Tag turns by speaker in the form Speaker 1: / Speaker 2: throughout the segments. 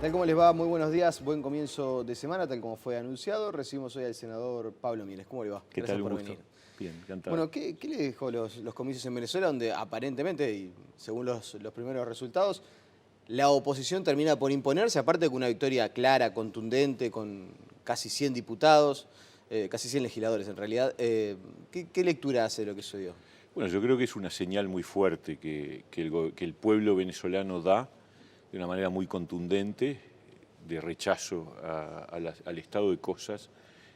Speaker 1: Tal como les va, muy buenos días, buen comienzo de semana, tal como fue anunciado. Recibimos hoy al senador Pablo Miles. ¿Cómo le va?
Speaker 2: ¿Qué
Speaker 1: Gracias
Speaker 2: tal? Un
Speaker 1: por
Speaker 2: gusto.
Speaker 1: venir.
Speaker 2: Bien, encantado.
Speaker 1: Bueno, ¿qué le dejó los comicios en Venezuela, donde aparentemente, y según los primeros resultados, la oposición termina por imponerse, aparte con una victoria clara, contundente, con casi 100 diputados, casi 100 legisladores en realidad? ¿Qué lectura hace de lo que sucedió?
Speaker 2: Bueno, yo creo que es una señal muy fuerte que el pueblo venezolano da de una manera muy contundente de rechazo al estado de cosas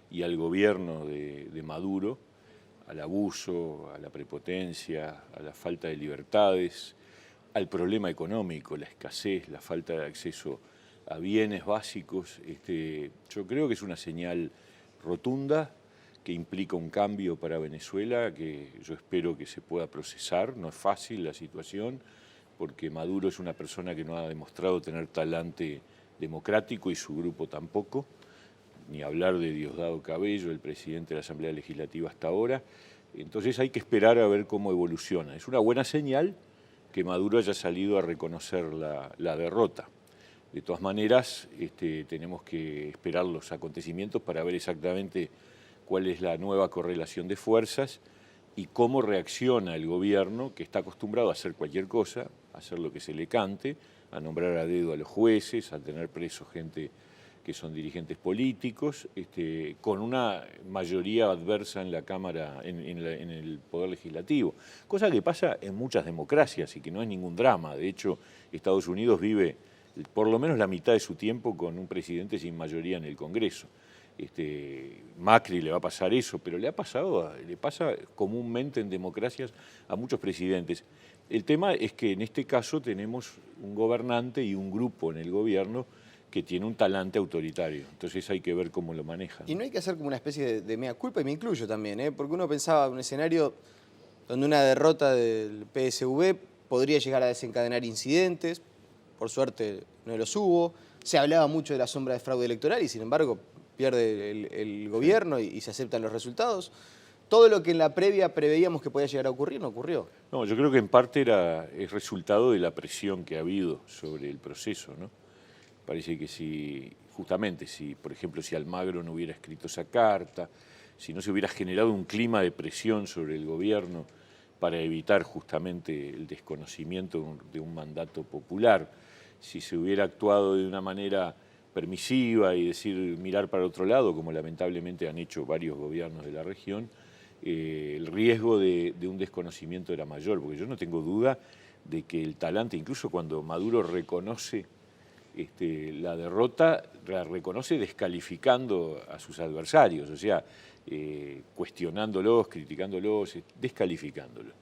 Speaker 2: y al gobierno de Maduro, al abuso, a la prepotencia, a la falta de libertades, al problema económico, la escasez, la falta de acceso a bienes básicos. Yo creo que es una señal rotunda que implica un cambio para Venezuela, que yo espero que se pueda procesar. No es fácil la situación, porque Maduro es una persona que no ha demostrado tener talante democrático y su grupo tampoco, ni hablar de Diosdado Cabello, el presidente de la Asamblea Legislativa hasta ahora. Entonces hay que esperar a ver cómo evoluciona. Es una buena señal que Maduro haya salido a reconocer la derrota. De todas maneras, tenemos que esperar los acontecimientos para ver exactamente cuál es la nueva correlación de fuerzas y cómo reacciona el gobierno, que está acostumbrado a hacer cualquier cosa, a hacer lo que se le cante, a nombrar a dedo a los jueces, a tener presos gente que son dirigentes políticos, con una mayoría adversa en la Cámara, en el Poder Legislativo, cosa que pasa en muchas democracias y que no es ningún drama. De hecho, Estados Unidos vive por lo menos la mitad de su tiempo con un presidente sin mayoría en el Congreso. Macri le va a pasar eso, pero le pasa comúnmente en democracias a muchos presidentes. El tema es que en este caso tenemos un gobernante y un grupo en el gobierno que tiene un talante autoritario. Entonces hay que ver cómo lo maneja.
Speaker 1: Y no hay que hacer como una especie de mea culpa, y me incluyo también, porque uno pensaba un escenario donde una derrota del PSV podría llegar a desencadenar incidentes. Por suerte no los hubo. Se hablaba mucho de la sombra de fraude electoral y sin embargo pierde el gobierno y se aceptan los resultados. Todo lo que en la previa preveíamos que podía llegar a ocurrir no ocurrió.
Speaker 2: No, yo creo que en parte es resultado de la presión que ha habido sobre el proceso, ¿no? Parece que por ejemplo, si Almagro no hubiera escrito esa carta, si no se hubiera generado un clima de presión sobre el gobierno para evitar justamente el desconocimiento de un mandato popular, si se hubiera actuado de una manera permisiva y mirar para otro lado, como lamentablemente han hecho varios gobiernos de la región, el riesgo de un desconocimiento era mayor, porque yo no tengo duda de que el talante, incluso cuando Maduro reconoce la derrota, la reconoce descalificando a sus adversarios, o sea, cuestionándolos, criticándolos, descalificándolos.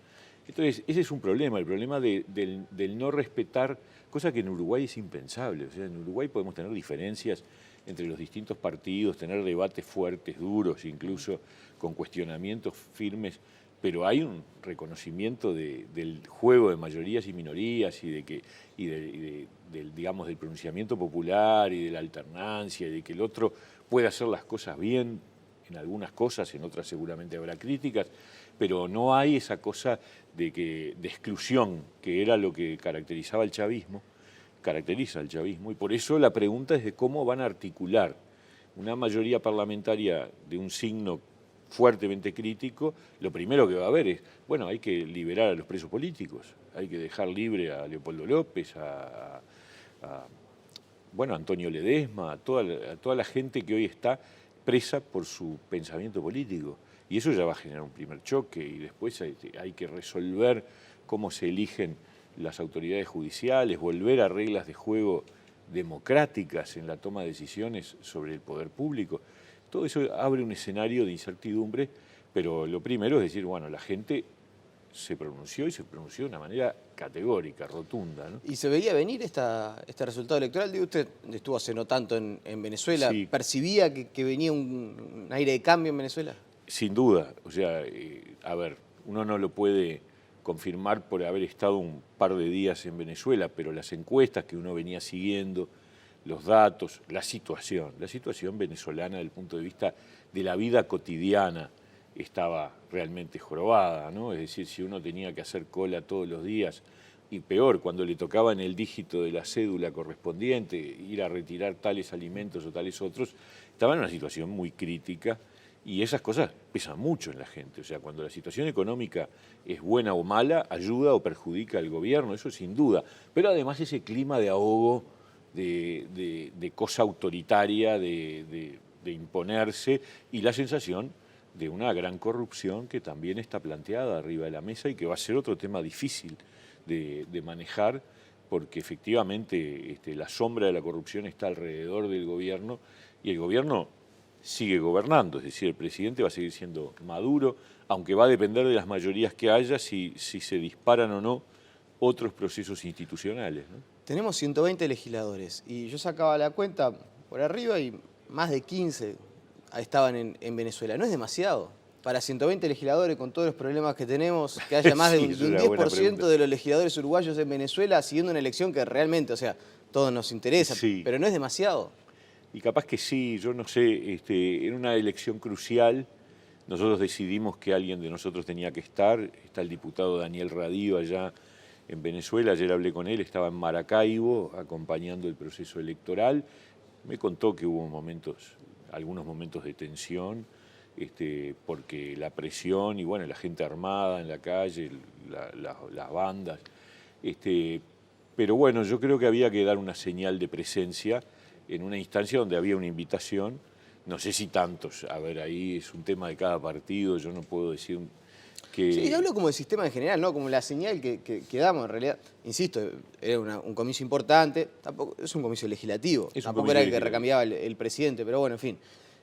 Speaker 2: Entonces, ese es un problema, el problema del no respetar, cosa que en Uruguay es impensable. O sea, en Uruguay podemos tener diferencias entre los distintos partidos, tener debates fuertes, duros, incluso con cuestionamientos firmes, pero hay un reconocimiento del juego de mayorías y minorías digamos, del pronunciamiento popular y de la alternancia, y de que el otro puede hacer las cosas bien, en algunas cosas, en otras seguramente habrá críticas, pero no hay esa cosa de exclusión, que era lo que caracteriza al chavismo, y por eso la pregunta es de cómo van a articular una mayoría parlamentaria de un signo fuertemente crítico. Lo primero que va a haber es, bueno, hay que liberar a los presos políticos, hay que dejar libre a Leopoldo López, a Antonio Ledesma, a toda la gente que hoy está presa por su pensamiento político. Y eso ya va a generar un primer choque, y después hay que resolver cómo se eligen las autoridades judiciales, volver a reglas de juego democráticas en la toma de decisiones sobre el poder público. Todo eso abre un escenario de incertidumbre, pero lo primero es decir, bueno, la gente se pronunció, y se pronunció de una manera categórica, rotunda, ¿no?
Speaker 1: ¿Y se veía venir este resultado electoral? Digo, usted estuvo hace no tanto en Venezuela.
Speaker 2: Sí,
Speaker 1: ¿Percibía que venía un aire de cambio en Venezuela?
Speaker 2: sin duda. O sea, uno no lo puede confirmar por haber estado un par de días en Venezuela, pero las encuestas que uno venía siguiendo, los datos, la situación venezolana desde el punto de vista de la vida cotidiana estaba realmente jorobada, ¿no? Es decir, si uno tenía que hacer cola todos los días y peor, cuando le tocaba en el dígito de la cédula correspondiente ir a retirar tales alimentos o tales otros, estaba en una situación muy crítica y esas cosas pesan mucho en la gente. O sea, cuando la situación económica es buena o mala, ayuda o perjudica al gobierno, eso sin duda. Pero además ese clima de ahogo, de cosa autoritaria, de imponerse y la sensación de una gran corrupción que también está planteada arriba de la mesa y que va a ser otro tema difícil de manejar, porque efectivamente la sombra de la corrupción está alrededor del gobierno y el gobierno sigue gobernando, es decir, el presidente va a seguir siendo Maduro, aunque va a depender de las mayorías que haya si se disparan o no otros procesos institucionales, ¿no?
Speaker 1: Tenemos 120 legisladores y yo sacaba la cuenta por arriba y más de 15 estaban en Venezuela. ¿No es demasiado? Para 120 legisladores, con todos los problemas que tenemos, que haya más de
Speaker 2: Sí,
Speaker 1: un
Speaker 2: es una buena
Speaker 1: 10%
Speaker 2: pregunta.
Speaker 1: de los legisladores uruguayos en Venezuela siguiendo una elección que realmente, o sea, todos nos interesa,
Speaker 2: Sí.
Speaker 1: pero no es demasiado.
Speaker 2: Y capaz que sí, yo no sé, en una elección crucial nosotros decidimos que alguien de nosotros tenía que estar. Está el diputado Daniel Radío allá en Venezuela, ayer hablé con él, estaba en Maracaibo acompañando el proceso electoral. Me contó que hubo algunos momentos de tensión, porque la presión y bueno, la gente armada en la calle, las bandas. Pero bueno, yo creo que había que dar una señal de presencia en una instancia donde había una invitación. No sé si tantos, a ver, ahí es un tema de cada partido, yo no puedo decir que...
Speaker 1: Sí, yo hablo como del sistema en general, ¿no? Como la señal que damos, en realidad. Insisto, era un comicio importante, tampoco es un comicio legislativo,
Speaker 2: Es un
Speaker 1: tampoco
Speaker 2: comicio
Speaker 1: era el que
Speaker 2: legislativo.
Speaker 1: recambiaba el presidente, pero bueno, en fin.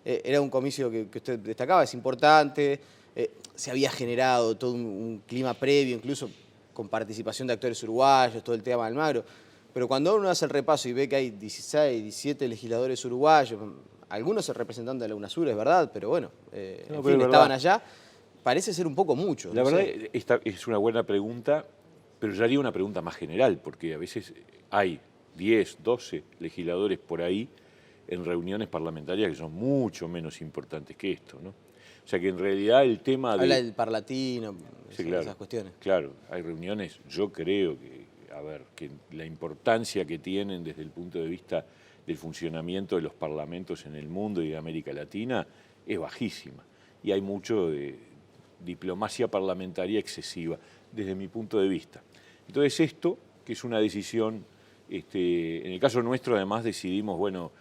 Speaker 1: Era un comicio que usted destacaba, es importante, se había generado todo un clima previo, incluso con participación de actores uruguayos, todo el tema de Almagro. Pero cuando uno hace el repaso y ve que hay 16, 17 legisladores uruguayos, algunos representantes de la UNASUR, es verdad, pero bueno,
Speaker 2: No,
Speaker 1: en
Speaker 2: pero
Speaker 1: fin,
Speaker 2: es
Speaker 1: estaban
Speaker 2: verdad.
Speaker 1: allá. Parece ser un poco mucho.
Speaker 2: La
Speaker 1: no
Speaker 2: verdad,
Speaker 1: sé.
Speaker 2: esta es una buena pregunta, pero yo haría una pregunta más general, porque a veces hay 10, 12 legisladores por ahí en reuniones parlamentarias que son mucho menos importantes que esto, ¿no? O sea que en realidad el tema
Speaker 1: Habla
Speaker 2: de...
Speaker 1: del parlatino,
Speaker 2: Sí, claro,
Speaker 1: esas cuestiones.
Speaker 2: claro, hay reuniones, yo creo que la importancia que tienen desde el punto de vista del funcionamiento de los parlamentos en el mundo y de América Latina es bajísima. Y hay mucho de diplomacia parlamentaria excesiva, desde mi punto de vista. Entonces esto, que es una decisión, en el caso nuestro además decidimos, bueno,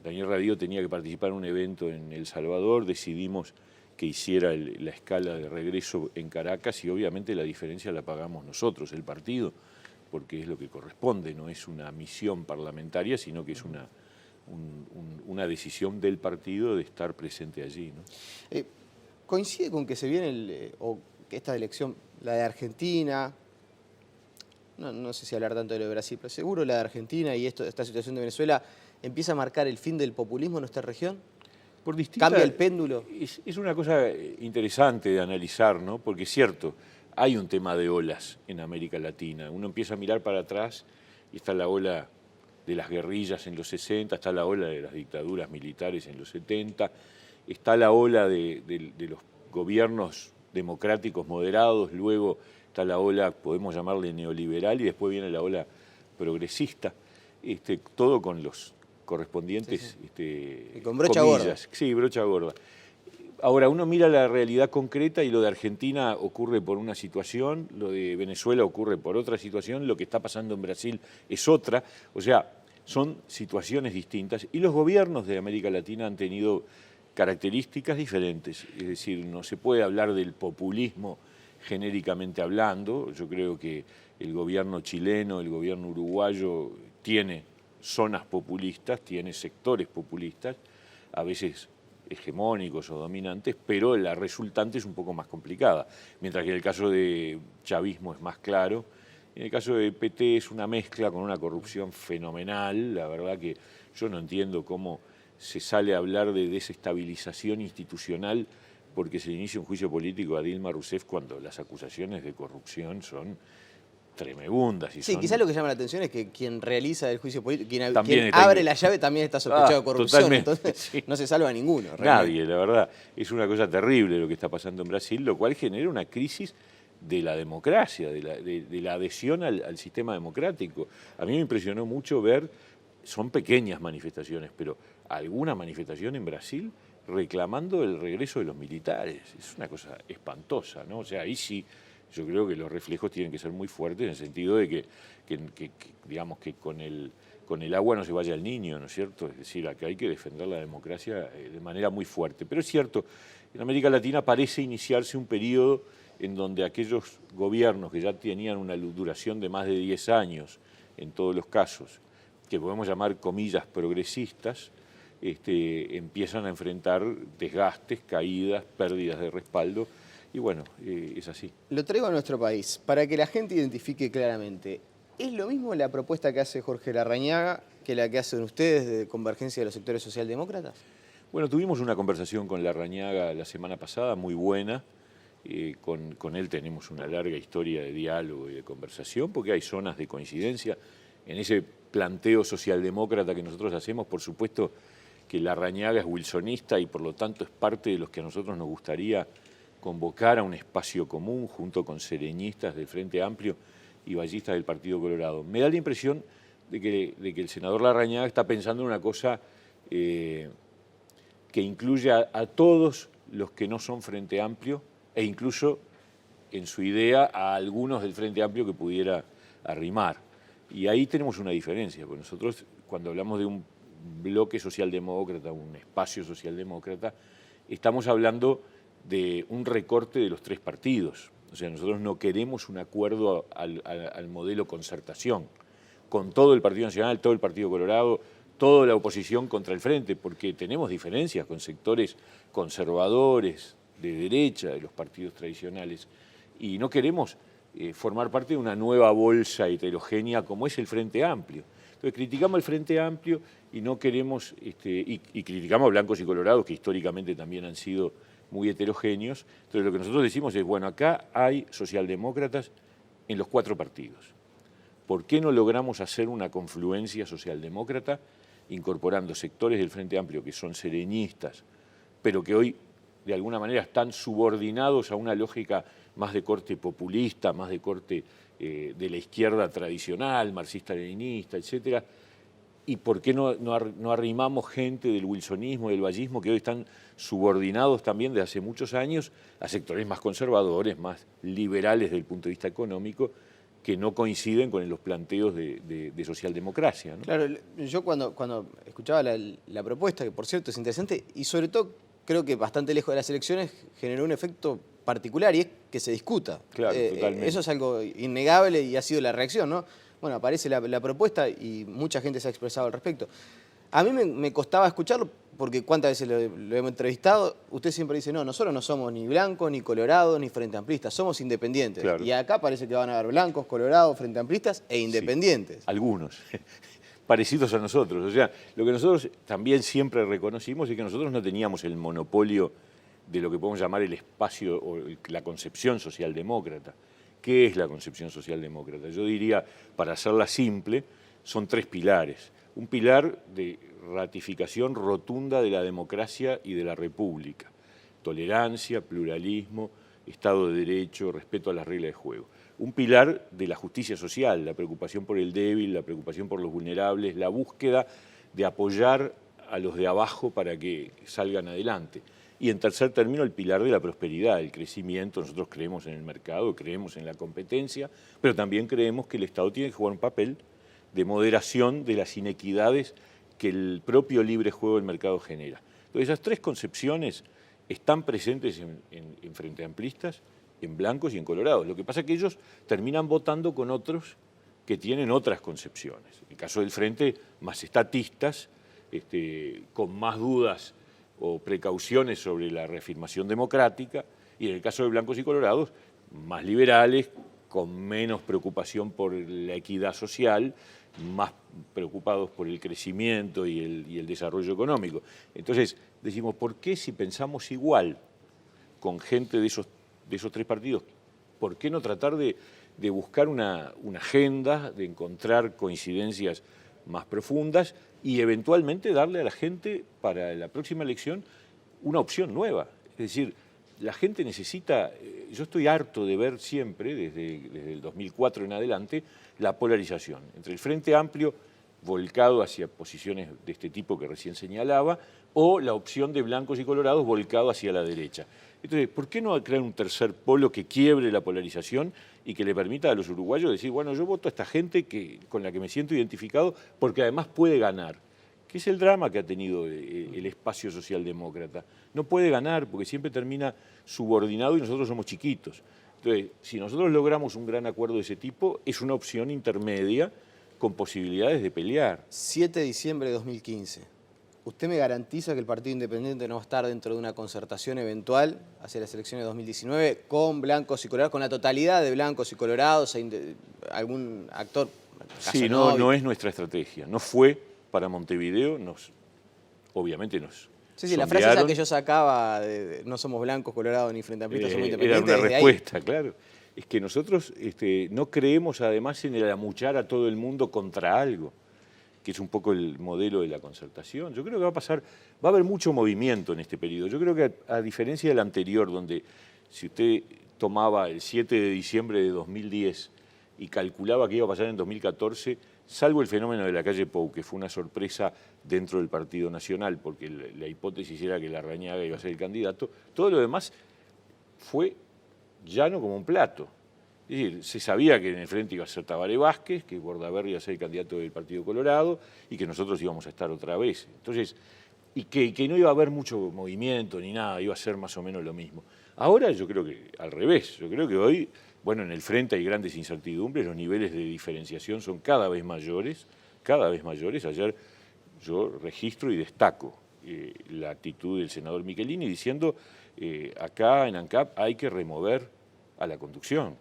Speaker 2: Daniel Radío tenía que participar en un evento en El Salvador, decidimos que hiciera la escala de regreso en Caracas y obviamente la diferencia la pagamos nosotros, el partido, porque es lo que corresponde, no es una misión parlamentaria, sino que es una decisión del partido de estar presente allí, ¿no?
Speaker 1: ¿Coincide con que se viene, o que esta elección, la de Argentina, no sé si hablar tanto de lo de Brasil, pero seguro la de Argentina y esta situación de Venezuela, empieza a marcar el fin del populismo en nuestra región?
Speaker 2: Por distintas,
Speaker 1: ¿Cambia el péndulo?
Speaker 2: Es una cosa interesante de analizar, ¿no? Porque es cierto, hay un tema de olas en América Latina. Uno empieza a mirar para atrás y está la ola de las guerrillas en los 60, está la ola de las dictaduras militares en los 70, está la ola de los gobiernos democráticos moderados, luego está la ola, podemos llamarle neoliberal, y después viene la ola progresista, todo con los correspondientes
Speaker 1: Y con brocha gorda.
Speaker 2: Sí, brocha gorda. Ahora, uno mira la realidad concreta y lo de Argentina ocurre por una situación, lo de Venezuela ocurre por otra situación, lo que está pasando en Brasil es otra. O sea, son situaciones distintas y los gobiernos de América Latina han tenido características diferentes. Es decir, no se puede hablar del populismo genéricamente hablando. Yo creo que el gobierno chileno, el gobierno uruguayo tiene zonas populistas, tiene sectores populistas, a veces hegemónicos o dominantes, pero la resultante es un poco más complicada. Mientras que en el caso de chavismo es más claro, en el caso de PT es una mezcla con una corrupción fenomenal. La verdad que yo no entiendo cómo se sale a hablar de desestabilización institucional porque se le inicia un juicio político a Dilma Rousseff cuando las acusaciones de corrupción son tremebundas. Y
Speaker 1: Sí,
Speaker 2: son...
Speaker 1: quizás lo que llama la atención es que quien realiza el juicio político, quien
Speaker 2: También
Speaker 1: abre la llave también está sospechado de corrupción,
Speaker 2: totalmente,
Speaker 1: entonces
Speaker 2: sí.
Speaker 1: no se salva a ninguno. Realmente.
Speaker 2: Nadie, la verdad. Es una cosa terrible lo que está pasando en Brasil, lo cual genera una crisis de la democracia, de la adhesión al sistema democrático. A mí me impresionó mucho ver, son pequeñas manifestaciones, pero alguna manifestación en Brasil reclamando el regreso de los militares. Es una cosa espantosa, ¿no? O sea, ahí sí yo creo que los reflejos tienen que ser muy fuertes en el sentido de que digamos que con el agua no se vaya el niño, ¿no es cierto? Es decir, acá hay que defender la democracia de manera muy fuerte. Pero es cierto, en América Latina parece iniciarse un periodo en donde aquellos gobiernos que ya tenían una duración de más de 10 años, en todos los casos, que podemos llamar comillas progresistas, empiezan a enfrentar desgastes, caídas, pérdidas de respaldo, y bueno, es así.
Speaker 1: Lo traigo a nuestro país, para que la gente identifique claramente. ¿Es lo mismo la propuesta que hace Jorge Larrañaga que la que hacen ustedes de convergencia de los sectores socialdemócratas?
Speaker 2: Bueno, tuvimos una conversación con Larrañaga la semana pasada, muy buena. Con él tenemos una larga historia de diálogo y de conversación, porque hay zonas de coincidencia. En ese planteo socialdemócrata que nosotros hacemos, por supuesto que Larrañaga es wilsonista y por lo tanto es parte de los que a nosotros nos gustaría convocar a un espacio común junto con sereñistas del Frente Amplio y vallistas del Partido Colorado. Me da la impresión de que el senador Larrañaga está pensando en una cosa que incluye a todos los que no son Frente Amplio e incluso en su idea a algunos del Frente Amplio que pudiera arrimar. Y ahí tenemos una diferencia, porque nosotros cuando hablamos de un bloque socialdemócrata, un espacio socialdemócrata, estamos hablando de un recorte de los tres partidos. O sea, nosotros no queremos un acuerdo al modelo concertación, con todo el Partido Nacional, todo el Partido Colorado, toda la oposición contra el Frente, porque tenemos diferencias con sectores conservadores, de derecha, de los partidos tradicionales, y no queremos formar parte de una nueva bolsa heterogénea como es el Frente Amplio. Entonces criticamos el Frente Amplio y no queremos, y criticamos a blancos y colorados, que históricamente también han sido muy heterogéneos. Entonces lo que nosotros decimos es, bueno, acá hay socialdemócratas en los cuatro partidos. ¿Por qué no logramos hacer una confluencia socialdemócrata incorporando sectores del Frente Amplio que son sereñistas, pero que hoy de alguna manera están subordinados a una lógica más de corte populista, más de corte de la izquierda tradicional, marxista-leninista, etcétera? ¿Y por qué no arrimamos gente del wilsonismo, del vallismo, que hoy están subordinados también desde hace muchos años a sectores más conservadores, más liberales desde el punto de vista económico, que no coinciden con los planteos de socialdemocracia, ¿no?
Speaker 1: Claro, yo cuando escuchaba la propuesta, que por cierto es interesante, y sobre todo creo que bastante lejos de las elecciones, generó un efecto particular y es que se discuta.
Speaker 2: Claro, totalmente.
Speaker 1: Eso es algo innegable y ha sido la reacción, ¿no? Bueno, aparece la propuesta y mucha gente se ha expresado al respecto. A mí me costaba escucharlo porque cuántas veces lo hemos entrevistado, usted siempre dice, no, nosotros no somos ni blancos, ni colorados, ni frente amplistas, somos independientes. Claro. Y acá parece que van a haber blancos, colorados, frente amplistas e independientes.
Speaker 2: Sí, algunos, parecidos a nosotros. O sea, lo que nosotros también siempre reconocimos es que nosotros no teníamos el monopolio de lo que podemos llamar el espacio o la concepción socialdemócrata. ¿Qué es la concepción socialdemócrata? Yo diría, para hacerla simple, son tres pilares. Un pilar de ratificación rotunda de la democracia y de la república. Tolerancia, pluralismo, Estado de Derecho, respeto a las reglas de juego. Un pilar de la justicia social, la preocupación por el débil, la preocupación por los vulnerables, la búsqueda de apoyar a los de abajo para que salgan adelante. Y en tercer término, el pilar de la prosperidad, el crecimiento. Nosotros creemos en el mercado, creemos en la competencia, pero también creemos que el Estado tiene que jugar un papel de moderación de las inequidades que el propio libre juego del mercado genera. Entonces, esas tres concepciones están presentes en Frente Amplistas, en blancos y en colorados. Lo que pasa es que ellos terminan votando con otros que tienen otras concepciones. En el caso del Frente, más estatistas, con más dudas o precauciones sobre la reafirmación democrática, y en el caso de blancos y colorados, más liberales, con menos preocupación por la equidad social, más preocupados por el crecimiento y el desarrollo económico. Entonces, decimos, ¿por qué si pensamos igual con gente de esos tres partidos, por qué no tratar de buscar una agenda, de encontrar coincidencias más profundas y eventualmente darle a la gente para la próxima elección una opción nueva? Es decir, la gente necesita, yo estoy harto de ver siempre, desde el 2004 en adelante, la polarización entre el Frente Amplio volcado hacia posiciones de este tipo que recién señalaba, o la opción de blancos y colorados volcado hacia la derecha. Entonces, ¿por qué no crear un tercer polo que quiebre la polarización y que le permita a los uruguayos decir, bueno, yo voto a esta gente con la que me siento identificado porque además puede ganar? Que es el drama que ha tenido el espacio socialdemócrata. No puede ganar porque siempre termina subordinado y nosotros somos chiquitos. Entonces, si nosotros logramos un gran acuerdo de ese tipo, es una opción intermedia con posibilidades de pelear.
Speaker 1: 7 de diciembre de 2015. ¿Usted me garantiza que el Partido Independiente no va a estar dentro de una concertación eventual hacia las elecciones de 2019 con blancos y colorados, con la totalidad de blancos y colorados, algún actor?
Speaker 2: Sí, no es nuestra estrategia. No fue para Montevideo, obviamente nos
Speaker 1: Sí, la frase esa que yo sacaba de no somos blancos, colorados ni frente amplistas, somos independientes.
Speaker 2: Era una respuesta, claro. Es que nosotros no creemos además en el amuchar a todo el mundo contra algo, que es un poco el modelo de la concertación. Yo creo que va a haber mucho movimiento en este periodo. Yo creo que a diferencia del anterior, donde si usted tomaba el 7 de diciembre de 2010 y calculaba qué iba a pasar en 2014, salvo el fenómeno de la calle Pou, que fue una sorpresa dentro del Partido Nacional, porque la hipótesis era que Larrañaga iba a ser el candidato, todo lo demás fue llano como un plato. Es decir, se sabía que en el frente iba a ser Tabaré Vázquez, que Bordaberry iba a ser el candidato del Partido Colorado y que nosotros íbamos a estar otra vez. Entonces, y que no iba a haber mucho movimiento ni nada, iba a ser más o menos lo mismo. Ahora yo creo que al revés, yo creo que hoy, bueno, en el frente hay grandes incertidumbres, los niveles de diferenciación son cada vez mayores, cada vez mayores. Ayer yo registro y destaco la actitud del senador Michelini diciendo acá en ANCAP hay que remover a la conducción.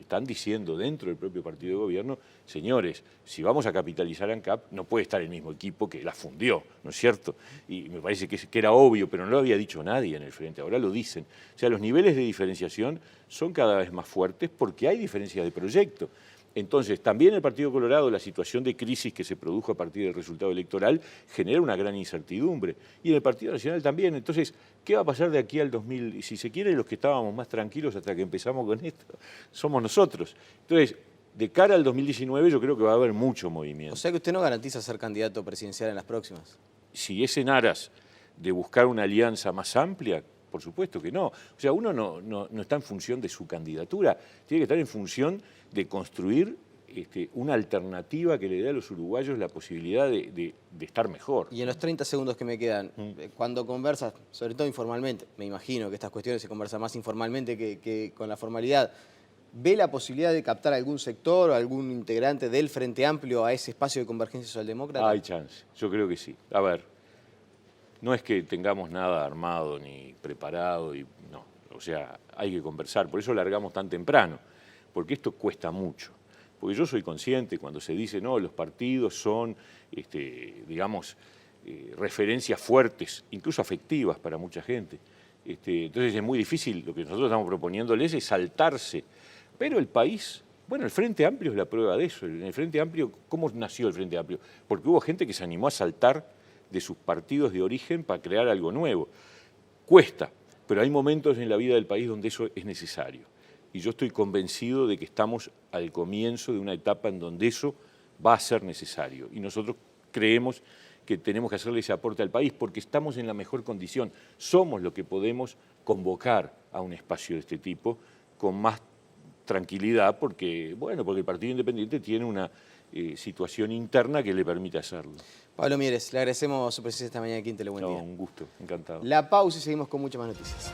Speaker 2: Están diciendo dentro del propio partido de gobierno, señores, si vamos a capitalizar ANCAP, no puede estar el mismo equipo que la fundió, ¿no es cierto? Y me parece que era obvio, pero no lo había dicho nadie en el frente, ahora lo dicen. O sea, los niveles de diferenciación son cada vez más fuertes porque hay diferencias de proyecto. Entonces, también en el Partido Colorado, la situación de crisis que se produjo a partir del resultado electoral genera una gran incertidumbre. Y en el Partido Nacional también. Entonces, ¿qué va a pasar de aquí al 2000? Y si se quiere, los que estábamos más tranquilos hasta que empezamos con esto, somos nosotros. Entonces, de cara al 2019 yo creo que va a haber mucho movimiento.
Speaker 1: O sea que usted no garantiza ser candidato presidencial en las próximas.
Speaker 2: Si es en aras de buscar una alianza más amplia, por supuesto que no. O sea, uno no está en función de su candidatura, tiene que estar en función de construir una alternativa que le dé a los uruguayos la posibilidad de estar mejor.
Speaker 1: Y en los 30 segundos que me quedan, cuando conversas, sobre todo informalmente, me imagino que estas cuestiones se conversan más informalmente que con la formalidad, ¿ve la posibilidad de captar algún sector o algún integrante del Frente Amplio a ese espacio de convergencia socialdemócrata?
Speaker 2: Hay chance, yo creo que sí. A ver, no es que tengamos nada armado ni preparado, no. O sea, hay que conversar, por eso largamos tan temprano, porque esto cuesta mucho. Porque yo soy consciente cuando se dice, no, los partidos son, digamos, referencias fuertes, incluso afectivas para mucha gente. Entonces es muy difícil, lo que nosotros estamos proponiéndoles es saltarse. Pero el país, bueno, el Frente Amplio es la prueba de eso. En el Frente Amplio, ¿cómo nació el Frente Amplio? Porque hubo gente que se animó a saltar de sus partidos de origen para crear algo nuevo. Cuesta, pero hay momentos en la vida del país donde eso es necesario. Y yo estoy convencido de que estamos al comienzo de una etapa en donde eso va a ser necesario. Y nosotros creemos que tenemos que hacerle ese aporte al país porque estamos en la mejor condición. Somos lo que podemos convocar a un espacio de este tipo con más tranquilidad porque, bueno, porque el Partido Independiente tiene una situación interna que le permite hacerlo.
Speaker 1: Pablo Mieres, le agradecemos su presencia esta mañana aquí en Telebuen Día.
Speaker 2: Un gusto, encantado.
Speaker 1: La pausa y seguimos con muchas más noticias.